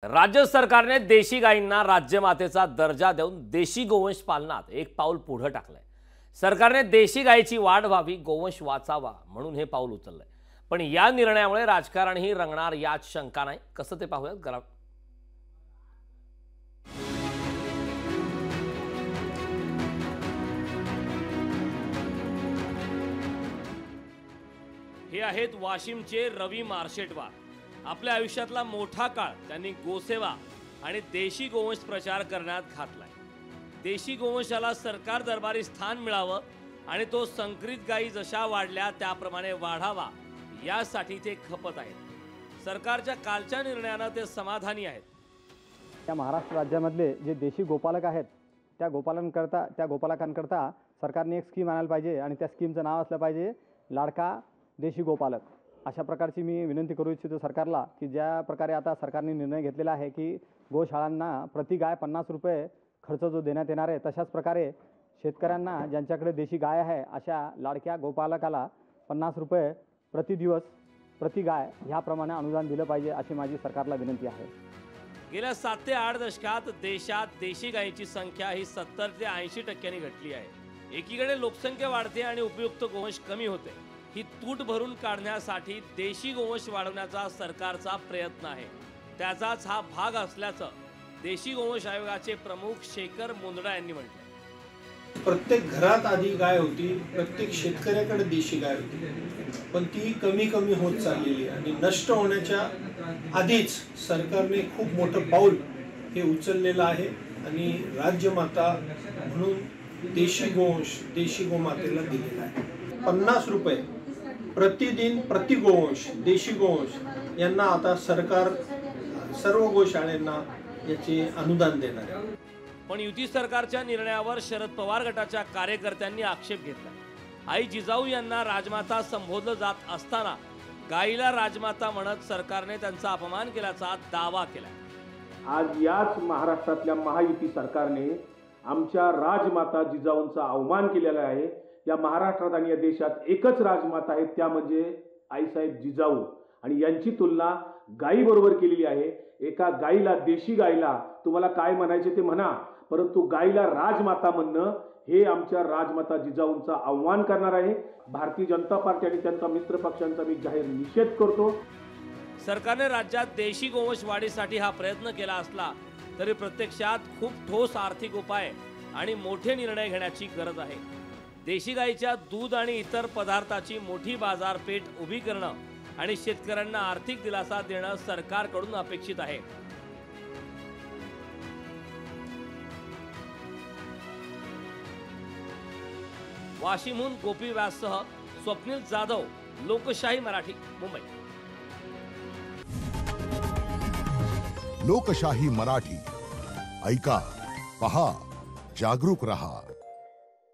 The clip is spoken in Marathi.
राज्य सरकारने देशी गायींना राज्यमातेचा दर्जा देऊन देशी गोवंश पालनात एक पाऊल पुढे टाकलंय। सरकारने देशी गायीची वाढ व्हावी, गोवंश वाचावा म्हणून हे पाऊल उचललंय। पण या निर्णयामुळे राजकारणही रंगणार यात शंका नाही। कसं ते पाहूयात जरा। हे आहेत वाशिमचे रवी मार्शेटवार। आपल्या आयुष्यातला मोठा काळ त्यांनी गोसेवा आणि देशी गोवंश प्रचार करण्यात घातलाय। देशी गोवंशाला सरकार दरबारी स्थान मिळावं आणि तो संकरित गायी जशा वाढल्या त्याप्रमाणे वाढावा यासाठी ते खपत आहेत। सरकारच्या कालच्या निर्णयाने ते समाधानी आहेत। त्या महाराष्ट्र राज्यामधले जे देशी गोपालक आहेत त्या गोपालकांकरता सरकारने एक स्कीम आणायला पाहिजे आणि त्या स्कीमचं नाव असलं पाहिजे लाडका देशी गोपालक। अशा प्रकारची मी विनंती करू इच्छितो सरकारला की ज्या प्रकारे आता सरकारने निर्णय घेतलेला आहे की गोशाळांना प्रति गाय 50 रुपये खर्च जो देण्यात येणार आहे, तशाच प्रकारे शेतकऱ्यांना ज्यांच्याकडे देशी गाय आहे अशा लाडक्या गोपालकाला 50 रुपये प्रति दिवस प्रति गाय ह्याप्रमाणे अनुदान दिलं पाहिजे अशी माझी सरकारला विनंती आहे। गेल्या 7 ते 8 दशकात देशात देशी गायींची संख्या ही 70 ते 80% घटली आहे। एकीकडे लोकसंख्या वाढते आणि उपयुक्त गोवंश कमी होते। ही तूट भरून काढण्यासाठी देशी गोवंश वाढवण्याचा सरकारचा प्रयत्न आहे। त्याचाच हा भाग असल्याचं देशी गोवंश आयोगाचे प्रमुख शेखर मुंदडा यांनी म्हटलं। प्रत्येक घरात आधी गाय होती, प्रत्येक शेतकऱ्याकडे देशी गाय होती, पण ती कमी कमी होत चाललेली आणि नष्ट होण्याच्या आधीच सरकारने खूप मोठं पाऊल हे उचललेलं आहे आणि राज्यमाता म्हणून देशी गोवंश देशी गोमातेला दिलेला आहे। 50 रुपये प्रतिदिन प्रति गोवंश देशी गोवंश यांना आता सरकार सर्व गोशाळांना याचे अनुदान देणार आहे। पण युती सरकारच्या निर्णयावर शरद पवार गटाच्या कार्यकर्त्यांनी आक्षेप घेतला। आई जिजाऊ यांना राजमाता संबोधलं जात असताना गाईला राजमाता म्हणत सरकारने त्यांचा अपमान केल्याचा दावा केला। आज याच महाराष्ट्रातल्या महायुती सरकारने आमच्या राजमाता जिजाऊंचा अवमान केलेला आहे। या महाराष्ट्रात आणि या देशात एकच राजमाता आहे, त्या म्हणजे आईसाहेब जिजाऊ, आणि यांची तुलना गायी बरोबर केलेली आहे। एका गाईला, देशी गाईला तुम्हाला काय म्हणायचे ते म्हणा, परंतु गाईला राजमाता म्हणणं हे आमच्या राजमाता जिजाऊंचा अवमान करणार आहे। भारतीय जनता पार्टी आणि त्यांचा मित्र पक्षांचा मी जाहीर निषेध करतो। सरकारने राज्यात देशी गोवंश वाढीसाठी हा प्रयत्न केला असला तरी प्रत्यक्षात खूप ठोस आर्थिक उपाय आणि मोठे निर्णय घेण्याची गरज आहे। देशी गाईच्या दूध आणि इतर पदार्थाची मोठी बाजारपेठ उभी करणं आणि शेतकऱ्यांना आर्थिक दिलासा देणं सरकारकडून अपेक्षित आहे। वाशिमहून गोपी व्याससह स्वप्नील जाधव, लोकशाही मराठी, मुंबई। लोकशाही मराठी ऐका, पहा, जागरूक रहा।